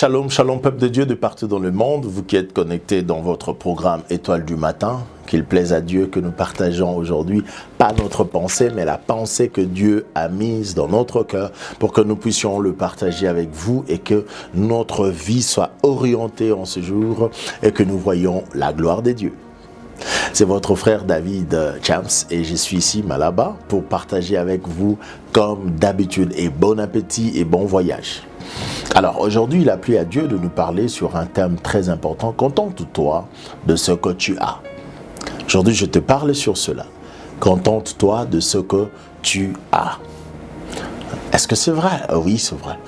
Shalom, shalom peuple de Dieu de partout dans le monde, vous qui êtes connectés dans votre programme Étoile du matin, qu'il plaise à Dieu que nous partageons aujourd'hui, pas notre pensée, mais la pensée que Dieu a mise dans notre cœur pour que nous puissions le partager avec vous et que notre vie soit orientée en ce jour et que nous voyions la gloire de Dieu. C'est votre frère David Chams et je suis ici là-bas pour partager avec vous comme d'habitude et bon appétit et bon voyage. Alors aujourd'hui, il a plu à Dieu de nous parler sur un thème très important. Contente-toi de ce que tu as. Aujourd'hui, je te parle sur cela. Contente-toi de ce que tu as. Est-ce que c'est vrai? Oui, c'est vrai.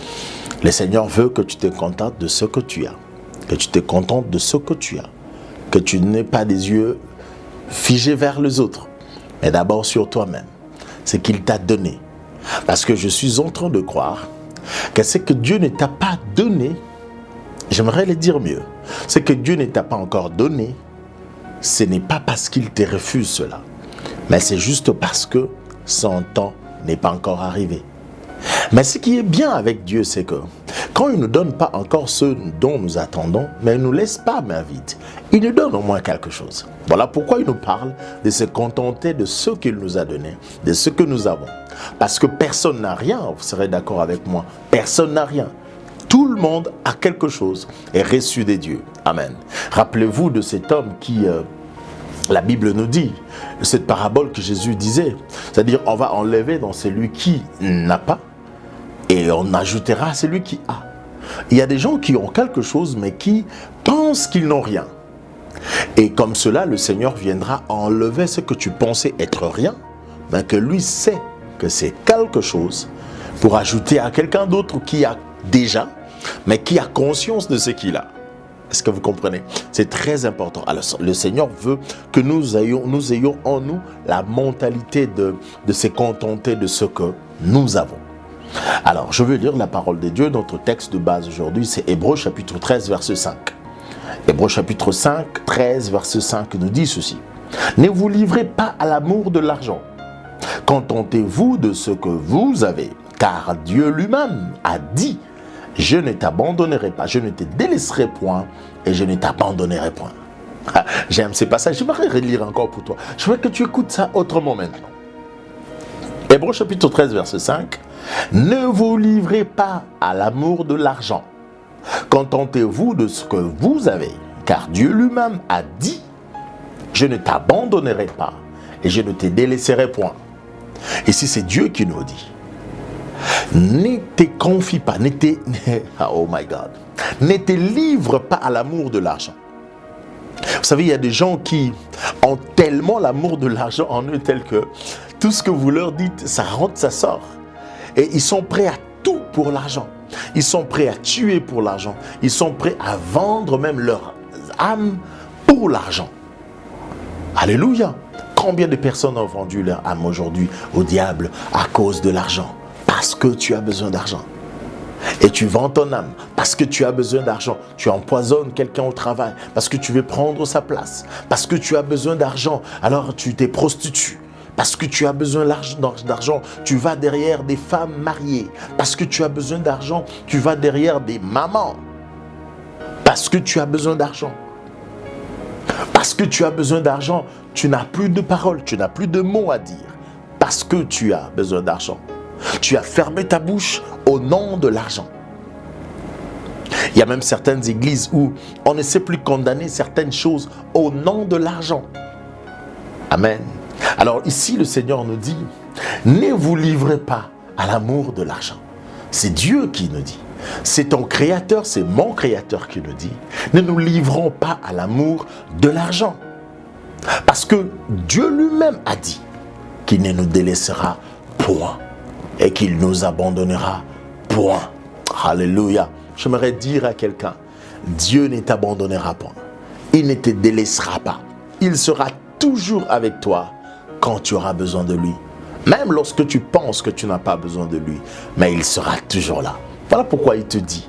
Le Seigneur veut que tu te contentes de ce que tu as. Que tu te contentes de ce que tu as. Que tu n'aies pas des yeux figés vers les autres, mais d'abord sur toi-même. Ce qu'il t'a donné. Parce que je suis en train de croire que ce que Dieu ne t'a pas donné, j'aimerais le dire mieux, ce que Dieu ne t'a pas encore donné, ce n'est pas parce qu'il te refuse cela, mais c'est juste parce que son temps n'est pas encore arrivé. Mais ce qui est bien avec Dieu, c'est que quand il ne nous donne pas encore ce dont nous attendons, mais il ne nous laisse pas main vide, il nous donne au moins quelque chose. Voilà pourquoi il nous parle de se contenter de ce qu'il nous a donné, de ce que nous avons. Parce que personne n'a rien, vous serez d'accord avec moi, personne n'a rien. Tout le monde a quelque chose et reçu des dieux. Amen. Rappelez-vous de cet homme qui, la Bible nous dit, cette parabole que Jésus disait, c'est-à-dire on va enlever dans celui qui n'a pas et on ajoutera à celui qui a. Il y a des gens qui ont quelque chose mais qui pensent qu'ils n'ont rien. Et comme cela, le Seigneur viendra enlever ce que tu pensais être rien, mais que lui sait que c'est quelque chose pour ajouter à quelqu'un d'autre qui a déjà, mais qui a conscience de ce qu'il a. Est-ce que vous comprenez? C'est très important. Alors, le Seigneur veut que nous ayons en nous la mentalité de se contenter de ce que nous avons. Alors, je vais lire la parole de Dieu. Notre texte de base aujourd'hui, c'est Hébreux chapitre 13, verset 5. Hébreux chapitre 5, 13, verset 5 nous dit ceci. « Ne vous livrez pas à l'amour de l'argent. Contentez-vous de ce que vous avez, car Dieu lui-même a dit « Je ne t'abandonnerai pas, je ne te délaisserai point et je ne t'abandonnerai point. » J'aime ces passages, je vais relire encore pour toi. Je veux que tu écoutes ça autrement maintenant. Hébreux chapitre 13, verset 5. « Ne vous livrez pas à l'amour de l'argent. Contentez-vous de ce que vous avez, car Dieu lui-même a dit « Je ne t'abandonnerai pas et je ne te délaisserai point. » Ici, c'est Dieu qui nous dit. Ne te confie pas, oh my God, ne te livre pas à l'amour de l'argent. Vous savez, il y a des gens qui ont tellement l'amour de l'argent en eux, tel que tout ce que vous leur dites, ça rentre, ça sort. Et ils sont prêts à tout pour l'argent. Ils sont prêts à tuer pour l'argent. Ils sont prêts à vendre même leur âme pour l'argent. Alléluia. Combien de personnes ont vendu leur âme aujourd'hui au diable à cause de l'argent? Parce que tu as besoin d'argent. Et tu vends ton âme parce que tu as besoin d'argent. Tu empoisonnes quelqu'un au travail parce que tu veux prendre sa place. Parce que tu as besoin d'argent, alors tu t'es prostitue. Parce que tu as besoin d'argent, tu vas derrière des femmes mariées. Parce que tu as besoin d'argent, tu vas derrière des mamans. Parce que tu as besoin d'argent. Parce que tu as besoin d'argent, tu n'as plus de paroles, tu n'as plus de mots à dire. Parce que tu as besoin d'argent. Tu as fermé ta bouche au nom de l'argent. Il y a même certaines églises où on ne sait plus condamner certaines choses au nom de l'argent. Amen. Alors ici, le Seigneur nous dit, ne vous livrez pas à l'amour de l'argent. C'est Dieu qui nous dit. C'est ton Créateur, c'est mon Créateur qui nous dit. Ne nous livrons pas à l'amour de l'argent. Parce que Dieu lui-même a dit qu'il ne nous délaissera point et qu'il nous abandonnera point. Alléluia. J'aimerais dire à quelqu'un, Dieu ne t'abandonnera point. Il ne te délaissera pas. Il sera toujours avec toi quand tu auras besoin de lui. Même lorsque tu penses que tu n'as pas besoin de lui, mais il sera toujours là. Voilà pourquoi il te dit,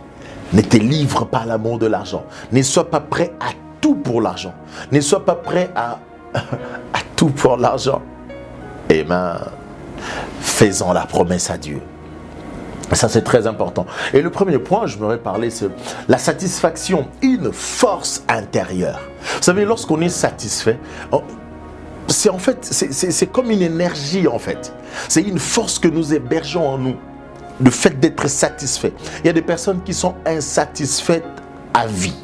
ne te livre pas à l'amour de l'argent. Ne sois pas prêt à tout pour l'argent. Ne sois pas prêt à tout pour l'argent. Amen. Faisons la promesse à Dieu. Ça, c'est très important. Et le premier point, je voudrais parler, c'est la satisfaction, une force intérieure. Vous savez, lorsqu'on est satisfait, c'est en fait, c'est comme une énergie en fait. C'est une force que nous hébergeons en nous, le fait d'être satisfait. Il y a des personnes qui sont insatisfaites à vie.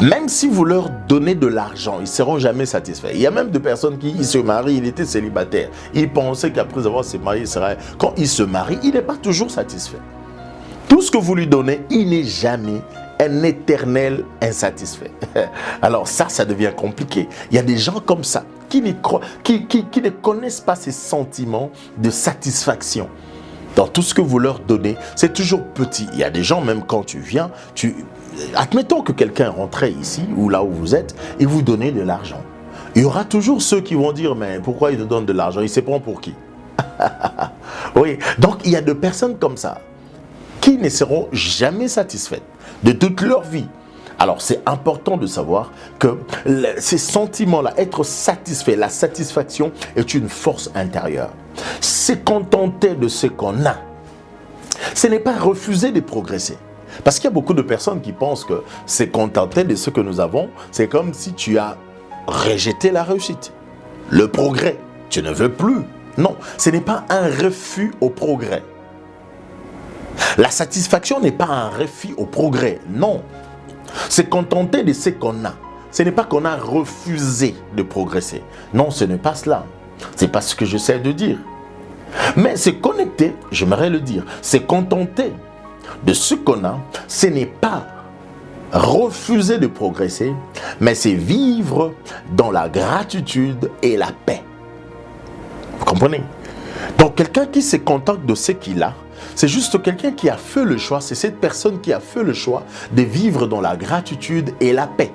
Même si vous leur donnez de l'argent, ils ne seront jamais satisfaits. Il y a même des personnes qui se marient, il était célibataire. Il pensait qu'après avoir se marié, quand il se marie, il n'est pas toujours satisfait. Tout ce que vous lui donnez, il n'est jamais un éternel insatisfait. Alors ça devient compliqué. Il y a des gens comme ça qui ne connaissent pas ces sentiments de satisfaction. Dans tout ce que vous leur donnez, c'est toujours petit. Il y a des gens, même quand tu viens, admettons que quelqu'un rentrait ici, ou là où vous êtes, et vous donnez de l'argent. Il y aura toujours ceux qui vont dire, mais pourquoi il te donne de l'argent? Il se prend pour qui? Oui, donc il y a des personnes comme ça, qui ne seront jamais satisfaites de toute leur vie. Alors c'est important de savoir que ces sentiments-là, être satisfait, la satisfaction est une force intérieure. Se contenter de ce qu'on a, ce n'est pas refuser de progresser. Parce qu'il y a beaucoup de personnes qui pensent que se contenter de ce que nous avons, c'est comme si tu as rejeté la réussite, le progrès. Tu ne veux plus. Non, ce n'est pas un refus au progrès. La satisfaction n'est pas un refus au progrès. Non. Se contenter de ce qu'on a, ce n'est pas qu'on a refusé de progresser. Non, ce n'est pas cela. C'est pas ce que j'essaie de dire. Mais se connecter, j'aimerais le dire, se contenter de ce qu'on a, ce n'est pas refuser de progresser, mais c'est vivre dans la gratitude et la paix. Vous comprenez? Donc quelqu'un qui se contente de ce qu'il a, c'est juste quelqu'un qui a fait le choix, c'est cette personne qui a fait le choix de vivre dans la gratitude et la paix.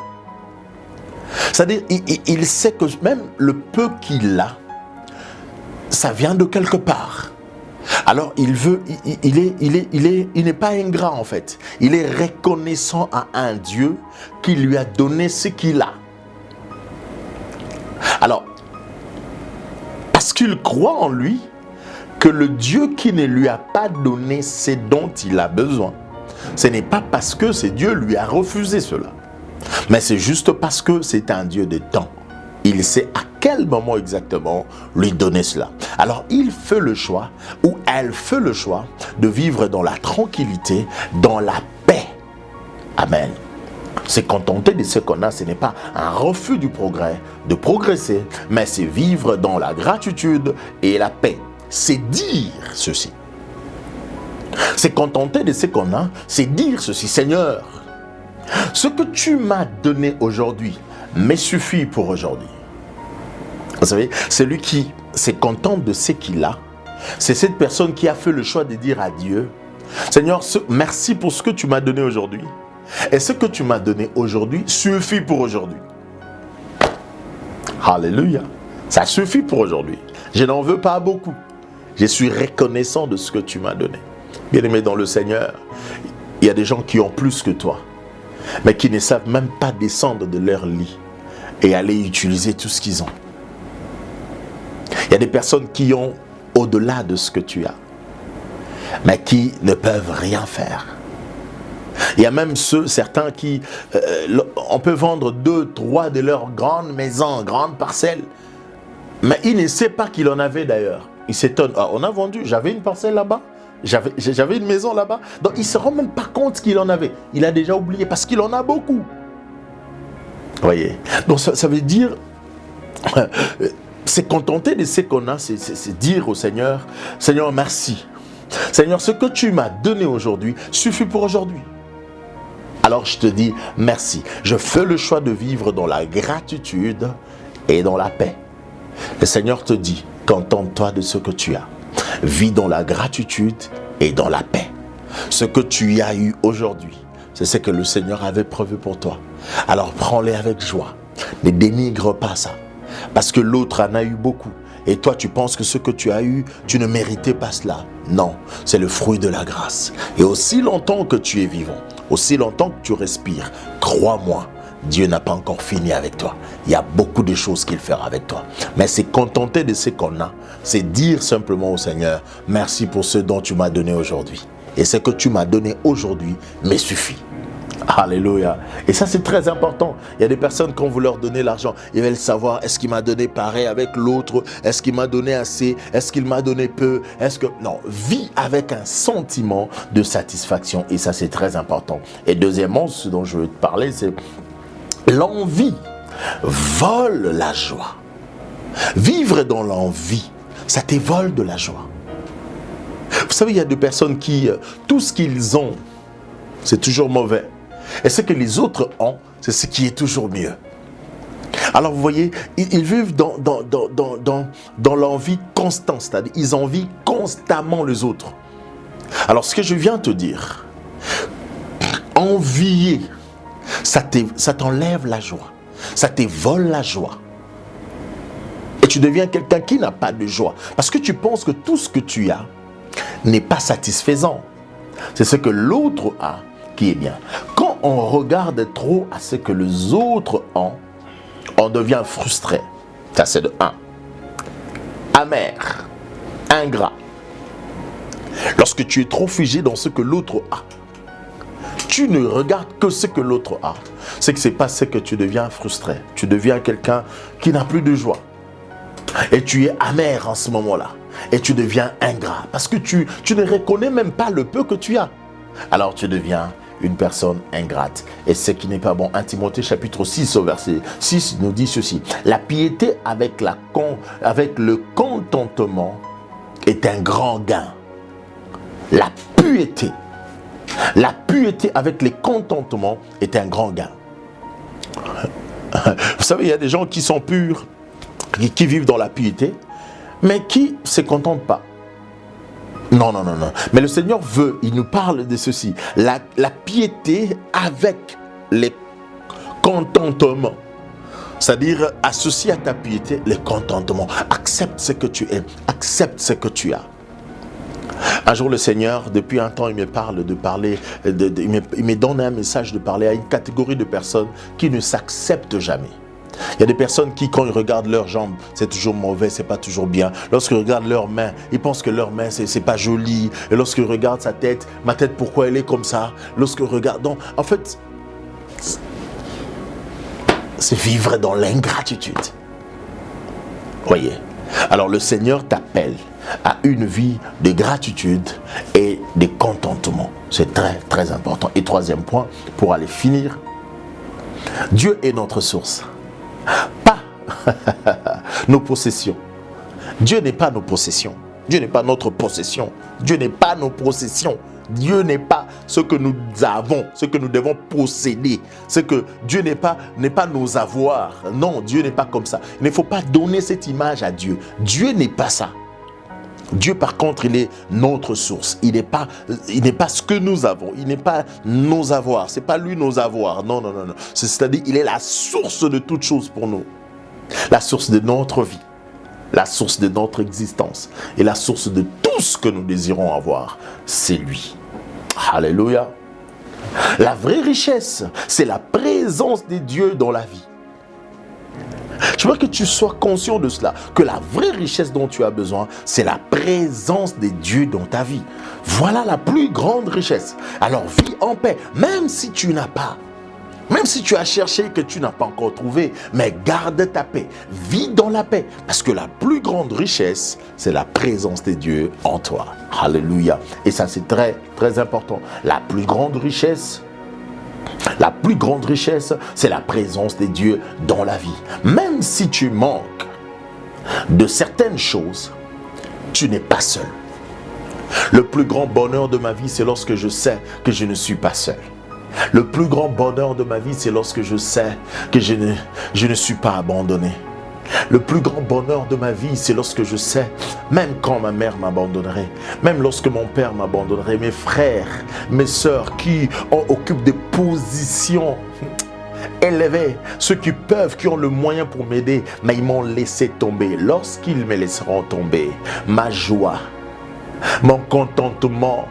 C'est-à-dire, il sait que même le peu qu'il a, ça vient de quelque part. Alors il n'est pas ingrat en fait. Il est reconnaissant à un Dieu qui lui a donné ce qu'il a. Alors, parce qu'il croit en lui, que le Dieu qui ne lui a pas donné ce dont il a besoin, ce n'est pas parce que ce Dieu lui a refusé cela, mais c'est juste parce que c'est un Dieu de temps. Il sait à quel moment exactement lui donner cela. Alors il fait le choix, ou elle fait le choix, de vivre dans la tranquillité, dans la paix. Amen. Se contenter de ce qu'on a, ce n'est pas un refus du progrès, de progresser, mais c'est vivre dans la gratitude et la paix. C'est dire ceci. Se contenter de ce qu'on a, c'est dire ceci. Seigneur, ce que tu m'as donné aujourd'hui me suffit pour aujourd'hui. Vous savez, celui qui se contente de ce qu'il a, c'est cette personne qui a fait le choix de dire à Dieu, Seigneur, merci pour ce que tu m'as donné aujourd'hui. Et ce que tu m'as donné aujourd'hui suffit pour aujourd'hui. Alléluia. Ça suffit pour aujourd'hui. Je n'en veux pas beaucoup. Je suis reconnaissant de ce que tu m'as donné. Bien-aimé dans le Seigneur, il y a des gens qui ont plus que toi, mais qui ne savent même pas descendre de leur lit et aller utiliser tout ce qu'ils ont. Il y a des personnes qui ont au-delà de ce que tu as, mais qui ne peuvent rien faire. Il y a même certains qui, on peut vendre 2, 3 de leurs grandes maisons, grandes parcelles, mais ils ne savent pas qu'il en avait d'ailleurs. Ils s'étonnent. Ah, on a vendu, j'avais une parcelle là-bas, j'avais une maison là-bas. Donc il ne se rend même pas compte qu'il en avait. Il a déjà oublié parce qu'il en a beaucoup. Vous voyez? Donc ça veut dire, se contenter de ce qu'on a, c'est dire au Seigneur, Seigneur merci. Seigneur, ce que tu m'as donné aujourd'hui suffit pour aujourd'hui. Alors je te dis merci. Je fais le choix de vivre dans la gratitude et dans la paix. Le Seigneur te dit, contente-toi de ce que tu as. Vis dans la gratitude et dans la paix. Ce que tu as eu aujourd'hui, c'est ce que le Seigneur avait prévu pour toi. Alors prends-les avec joie. Ne dénigre pas ça. Parce que l'autre en a eu beaucoup. Et toi, tu penses que ce que tu as eu, tu ne méritais pas cela. Non, c'est le fruit de la grâce. Et aussi longtemps que tu es vivant, aussi longtemps que tu respires, crois-moi, Dieu n'a pas encore fini avec toi. Il y a beaucoup de choses qu'il fera avec toi. Mais c'est contenter de ce qu'on a. C'est dire simplement au Seigneur, merci pour ce dont tu m'as donné aujourd'hui. Et ce que tu m'as donné aujourd'hui me suffit. Alléluia. Et ça, c'est très important. Il y a des personnes, quand vous leur donnez l'argent, ils veulent savoir, est-ce qu'il m'a donné pareil avec l'autre? Est-ce qu'il m'a donné assez? Est-ce qu'il m'a donné peu? Non, vis avec un sentiment de satisfaction. Et ça, c'est très important. Et deuxièmement, ce dont je veux te parler, c'est l'envie vole la joie. Vivre dans l'envie, ça te vole de la joie. Vous savez, il y a des personnes qui, tout ce qu'ils ont, c'est toujours mauvais. Et ce que les autres ont, c'est ce qui est toujours mieux. Alors vous voyez, ils vivent dans l'envie constante, c'est-à-dire ils envient constamment les autres. Alors ce que je viens te dire, envier, ça t'enlève la joie, ça te vole la joie. Et tu deviens quelqu'un qui n'a pas de joie, parce que tu penses que tout ce que tu as n'est pas satisfaisant. C'est ce que l'autre a qui est bien. Quand on regarde trop à ce que les autres ont, on devient frustré. Ça, c'est de 1. Amer, ingrat. Lorsque tu es trop figé dans ce que l'autre a, tu ne regardes que ce que l'autre a. C'est que c'est pas ce que tu deviens frustré. Tu deviens quelqu'un qui n'a plus de joie. Et tu es amer en ce moment-là. Et tu deviens ingrat. Parce que tu ne reconnais même pas le peu que tu as. Alors tu deviens une personne ingrate. Et ce qui n'est pas bon. 1 Timothée chapitre 6 au verset 6 nous dit ceci. La piété avec le contentement est un grand gain. La piété avec les contentements est un grand gain. Vous savez, il y a des gens qui sont purs, qui vivent dans la piété, mais qui ne se contentent pas. Non. Mais le Seigneur veut, il nous parle de ceci. La piété avec les contentements. C'est-à-dire, associé à ta piété, les contentements. Accepte ce que tu es. Accepte ce que tu as. Un jour, le Seigneur, depuis un temps, il me parle il me donne un message de parler à une catégorie de personnes qui ne s'acceptent jamais. Il y a des personnes qui, quand ils regardent leurs jambes, c'est toujours mauvais, c'est pas toujours bien. Lorsqu'ils regardent leurs mains, ils pensent que leurs mains, c'est pas joli. Et lorsqu'ils regardent sa tête, ma tête, pourquoi elle est comme ça? Lorsqu'ils regardent, donc, en fait, c'est vivre dans l'ingratitude. Voyez. Alors le Seigneur t'appelle à une vie de gratitude et de contentement. C'est très, très important. Et troisième point, pour aller finir, Dieu est notre source. Pas nos possessions. Dieu n'est pas nos possessions. Dieu n'est pas notre possession. Dieu n'est pas nos possessions. Dieu n'est pas ce que nous avons, ce que nous devons posséder. Dieu n'est pas nos avoirs. Non, Dieu n'est pas comme ça. Il ne faut pas donner cette image à Dieu. Dieu n'est pas ça. Dieu, par contre, il est notre source. Il n'est pas ce que nous avons. Il n'est pas nos avoirs. C'est pas lui nos avoirs. Non. C'est-à-dire, il est la source de toutes choses pour nous. La source de notre vie. La source de notre existence. Et la source de tout ce que nous désirons avoir. C'est lui. Alléluia. La vraie richesse, c'est la présence de Dieu dans la vie. Je veux que tu sois conscient de cela, que la vraie richesse dont tu as besoin, c'est la présence de Dieu dans ta vie. Voilà la plus grande richesse. Alors vis en paix, même si tu n'as pas, même si tu as cherché que tu n'as pas encore trouvé, mais garde ta paix, vis dans la paix, parce que la plus grande richesse, c'est la présence de Dieu en toi. Alléluia. Et ça, c'est très, très important. La plus grande richesse, c'est la présence de Dieu dans la vie. Même si tu manques de certaines choses, tu n'es pas seul. Le plus grand bonheur de ma vie, c'est lorsque je sais que je ne suis pas seul. Le plus grand bonheur de ma vie, c'est lorsque je sais que je ne suis pas abandonné. Le plus grand bonheur de ma vie, c'est lorsque je sais, même quand ma mère m'abandonnerait, même lorsque mon père m'abandonnerait, mes frères, mes sœurs qui occupent des positions élevées, ceux qui peuvent, qui ont le moyen pour m'aider, mais ils m'ont laissé tomber. Lorsqu'ils me laisseront tomber, ma joie, mon contentement,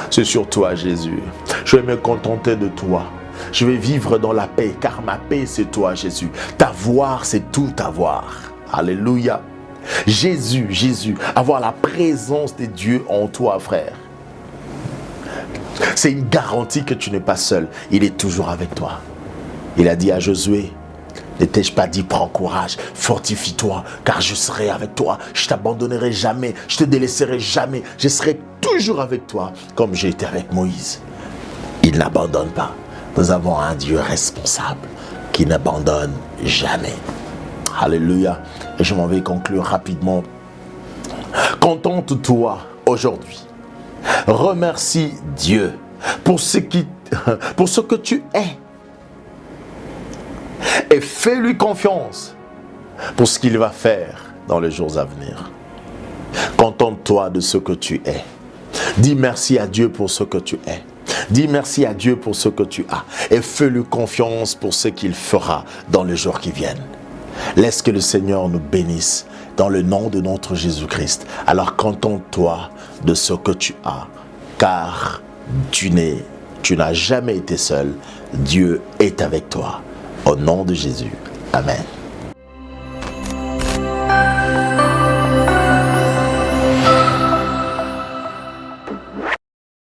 c'est sur toi, Jésus. Je vais me contenter de toi. Je vais vivre dans la paix, car ma paix, c'est toi, Jésus. T'avoir, c'est tout avoir. Alléluia. Jésus, Jésus, avoir la présence de Dieu en toi, frère. C'est une garantie que tu n'es pas seul. Il est toujours avec toi. Il a dit à Josué, ne t'ai-je pas dit, prends courage, fortifie-toi, car je serai avec toi. Je t'abandonnerai jamais, je te délaisserai jamais. Je serai toujours avec toi, comme j'ai été avec Moïse. Il n'abandonne pas. Nous avons un Dieu responsable qui n'abandonne jamais. Alléluia. Et je m'en vais conclure rapidement. Contente-toi aujourd'hui. Remercie Dieu pour ce que tu es. Et fais-lui confiance pour ce qu'il va faire dans les jours à venir. Contente-toi de ce que tu es. Dis merci à Dieu pour ce que tu es. Dis merci à Dieu pour ce que tu as. Et fais-lui confiance pour ce qu'il fera dans les jours qui viennent. Laisse que le Seigneur nous bénisse dans le nom de notre Jésus-Christ. Alors contente-toi de ce que tu as, car tu n'as jamais été seul. Dieu est avec toi. Au nom de Jésus. Amen.